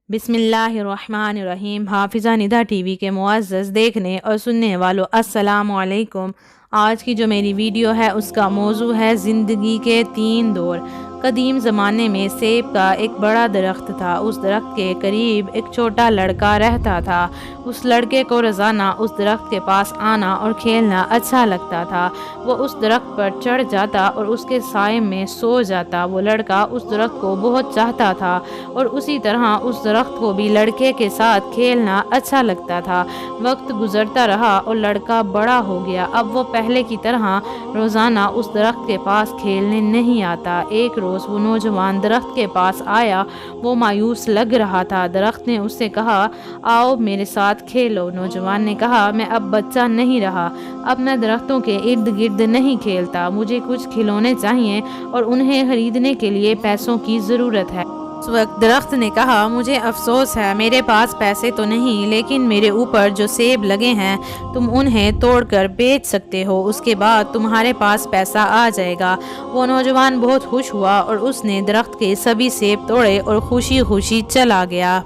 बिस्मिल्लाहिर्रहमानिर्रहीम। हाफिज़ा निदा टीवी के मुअज़्ज़ज़ देखने और सुनने वालों, अस्सलामु अलैकुम। आज की जो मेरी वीडियो है उसका मौजू है ज़िंदगी के 3 दौर। कदीम ज़माने में सेब का एक बड़ा दरख्त था। उस दरख्त के करीब एक छोटा लड़का रहता था। उस लड़के को रोज़ाना उस दरख्त के पास आना और खेलना अच्छा लगता था। वो उस दरख्त पर चढ़ जाता और उसके साए में सो जाता। वो लड़का उस दरख्त को बहुत चाहता था और उसी तरह उस दरख्त को भी लड़के के साथ खेलना अच्छा लगता था। वक्त गुजरता रहा और लड़का बड़ा हो गया। अब वो पहले की तरह रोज़ाना उस दरख्त के पास खेलने नहीं आता। एक रोज़ वो नौजवान दरख्त के पास आया। वो मायूस लग रहा था। दरख्त ने उससे कहा, आओ मेरे साथ खेलो। नौजवान ने कहा, मैं अब बच्चा नहीं रहा, अब मैं दरख्तों के इर्द गिर्द नहीं खेलता। मुझे कुछ खिलौने चाहिए और उन्हें खरीदने के लिए पैसों की ज़रूरत है। उस वक्त दरख्त ने कहा, मुझे अफसोस है, मेरे पास पैसे तो नहीं, लेकिन मेरे ऊपर जो सेब लगे हैं तुम उन्हें तोड़कर बेच सकते हो, उसके बाद तुम्हारे पास पैसा आ जाएगा। वो नौजवान बहुत खुश हुआ और उसने दरख्त के सभी सेब तोड़े और खुशी खुशी चला गया।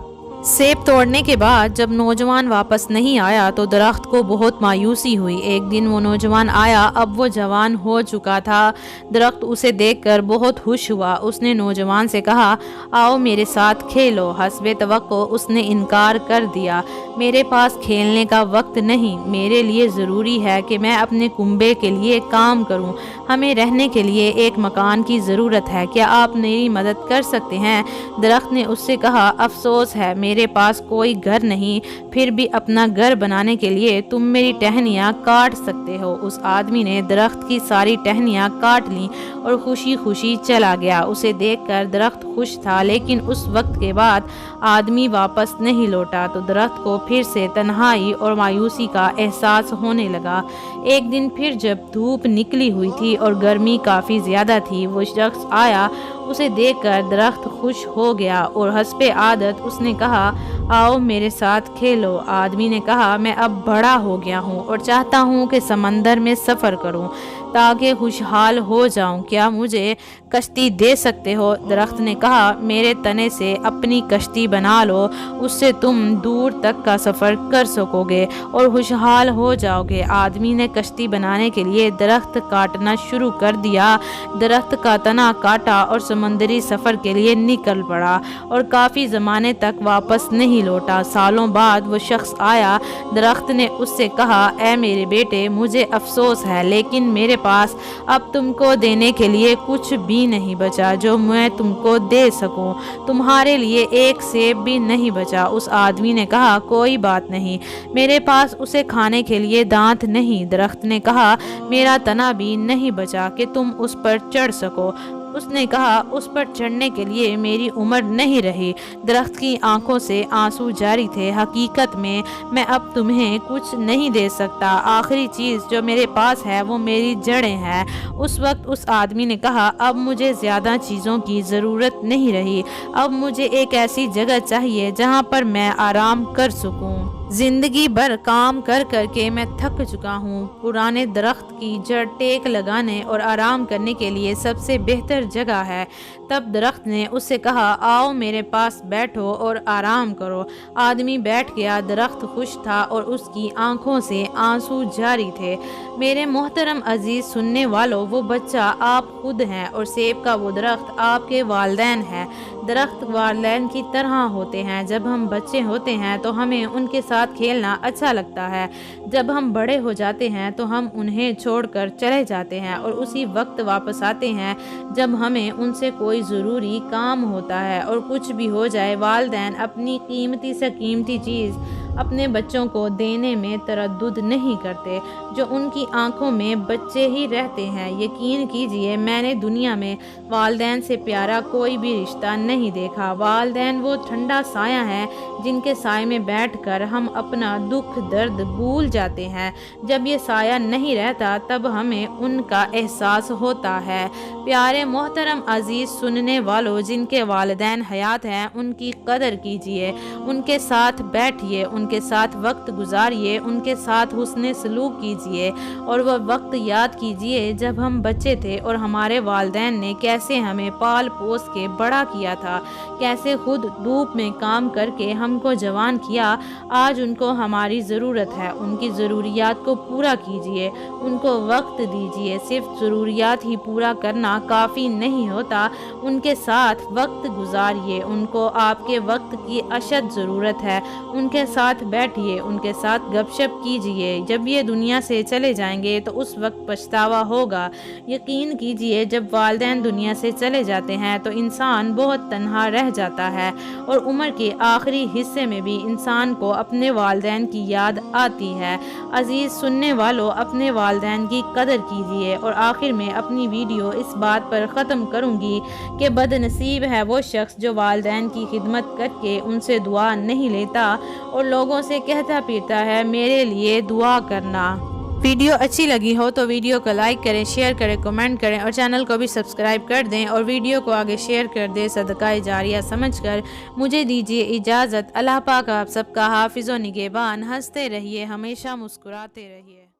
सेब तोड़ने के बाद जब नौजवान वापस नहीं आया तो दरख्त को बहुत मायूसी हुई। एक दिन वो नौजवान आया। अब वो जवान हो चुका था। दरख्त उसे देखकर बहुत खुश हुआ। उसने नौजवान से कहा, आओ मेरे साथ खेलो। हस्बे तवक्को उसने इनकार कर दिया। मेरे पास खेलने का वक्त नहीं, मेरे लिए ज़रूरी है कि मैं अपने कुंबे के लिए काम करूं। हमें रहने के लिए एक मकान की ज़रूरत है, क्या आप मेरी मदद कर सकते हैं? दरख्त ने उससे कहा, अफसोस है, मेरे पास कोई घर नहीं, फिर भी अपना घर बनाने के लिए तुम मेरी टहनियाँ काट सकते हो। उस आदमी ने दरख्त की सारी टहनियाँ काट लीं और खुशी खुशी चला गया। उसे देखकर दरख्त खुश था, लेकिन उस वक्त के बाद आदमी वापस नहीं लौटा तो दरख्त को फिर से तन्हाई और मायूसी का एहसास होने लगा। एक दिन फिर जब धूप निकली हुई थी और गर्मी काफ़ी ज़्यादा थी, वो शख्स आया। उसे देखकर दरख्त खुश हो गया और हस्बे आदत उसने कहा, आओ मेरे साथ खेलो। आदमी ने कहा, मैं अब बड़ा हो गया हूँ और चाहता हूँ कि समंदर में सफ़र करूँ ताकि खुशहाल हो जाऊँ, क्या मुझे कश्ती दे सकते हो? दरख्त ने कहा, मेरे तने से अपनी कश्ती बना लो, उससे तुम दूर तक का सफ़र कर सकोगे और खुशहाल हो जाओगे। आदमी ने कश्ती बनाने के लिए दरख्त काटना शुरू कर दिया। दरख्त का तना काटा और समंदरी सफ़र के लिए निकल पड़ा और काफ़ी ज़माने तक वापस नहीं लौटा। सालों बाद वो शख्स आया। दरख्त ने उससे कहा, ऐ मेरे बेटे, मुझे अफसोस है, लेकिन मेरे पास अब तुमको देने के लिए कुछ भी नहीं बचा जो मैं तुमको दे सकूं। तुम्हारे लिए एक सेब भी नहीं बचा। उस आदमी ने कहा, कोई बात नहीं, मेरे पास उसे खाने के लिए दांत नहीं। दरख्त ने कहा, मेरा तना भी नहीं बचा कि तुम उस पर चढ़ सको। उसने कहा, उस पर चढ़ने के लिए मेरी उम्र नहीं रही। दरख्त की आंखों से आंसू जारी थे। हकीकत में मैं अब तुम्हें कुछ नहीं दे सकता। आखिरी चीज़ जो मेरे पास है वो मेरी जड़ें हैं। उस वक्त उस आदमी ने कहा, अब मुझे ज़्यादा चीज़ों की ज़रूरत नहीं रही। अब मुझे एक ऐसी जगह चाहिए जहाँ पर मैं आराम कर सकूँ। ज़िंदगी भर काम कर कर के मैं थक चुका हूँ। पुराने दरख्त की जड़ टेक लगाने और आराम करने के लिए सबसे बेहतर जगह है। तब दरख्त ने उससे कहा, आओ मेरे पास बैठो और आराम करो। आदमी बैठ गया। दरख्त खुश था और उसकी आंखों से आंसू जारी थे। मेरे मोहतरम अजीज़ सुनने वालों, वो बच्चा आप खुद हैं और सेब का वो दरख्त आपके वालदैन है। दरख्त वालदैन की तरह होते हैं। जब हम बच्चे होते हैं तो हमें उनके साथ खेलना अच्छा लगता है। जब हम बड़े हो जाते हैं तो हम उन्हें छोड़कर चले जाते हैं और उसी वक्त वापस आते हैं जब हमें उनसे कोई ज़रूरी काम होता है। और कुछ भी हो जाए, वालिदैन अपनी कीमती से कीमती चीज़ अपने बच्चों को देने में तरद्दुद नहीं करते। जो उनकी आंखों में बच्चे ही रहते हैं। यकीन कीजिए, मैंने दुनिया में वालिदैन से प्यारा कोई भी रिश्ता नहीं देखा। वालिदैन वो ठंडा साया है जिनके साए में बैठकर हम अपना दुख दर्द भूल जाते हैं। जब ये साया नहीं रहता तब हमें उनका एहसास होता है। प्यारे मोहतरम अजीज़ सुनने वालों, जिनके वालिदैन हयात हैं उनकी कदर कीजिए, उनके साथ बैठिए, ان کے ساتھ وقت گزاریے، ان کے ساتھ حسن سلوک کیجیے اور وہ وقت یاد کیجیے جب ہم بچے تھے اور ہمارے والدین نے کیسے ہمیں پال پوس کے بڑا کیا تھا، کیسے خود دھوپ میں کام کر کے ہم کو جوان کیا۔ آج ان کو ہماری ضرورت ہے، ان کی ضروریات کو پورا کیجیے، ان کو وقت دیجیے۔ صرف ضروریات ہی پورا کرنا کافی نہیں ہوتا، ان کے ساتھ وقت گزاریے، ان کو آپ کے وقت کی اشد ضرورت ہے، ان کے ساتھ بیٹھیے، ان کے ساتھ گپ شپ کیجیے۔ جب یہ دنیا سے چلے جائیں گے تو اس وقت پچھتاوا ہوگا۔ یقین کیجیے جب والدین دنیا سے چلے جاتے ہیں تو انسان بہت تنہا رہ جاتا ہے اور عمر کے آخری حصے میں بھی انسان کو اپنے والدین کی یاد آتی ہے۔ عزیز سننے والوں، اپنے والدین کی قدر کیجیے۔ اور آخر میں اپنی ویڈیو اس بات پر ختم کروں گی کہ بد نصیب ہے وہ شخص جو والدین کی خدمت کر کے ان سے دعا نہیں لیتا اور لوگوں سے کہتا پھرتا ہے میرے لیے دعا کرنا۔ ویڈیو اچھی لگی ہو تو ویڈیو کو لائک کریں، شیئر کریں، کمنٹ کریں اور چینل کو بھی سبسکرائب کر دیں اور ویڈیو کو آگے شیئر کر دیں صدقہ جاریہ سمجھ کر۔ مجھے دیجیے اجازت۔ اللہ پاک آپ سب کا حافظ و نگہبان۔ ہنستے رہیے، ہمیشہ مسکراتے رہیے۔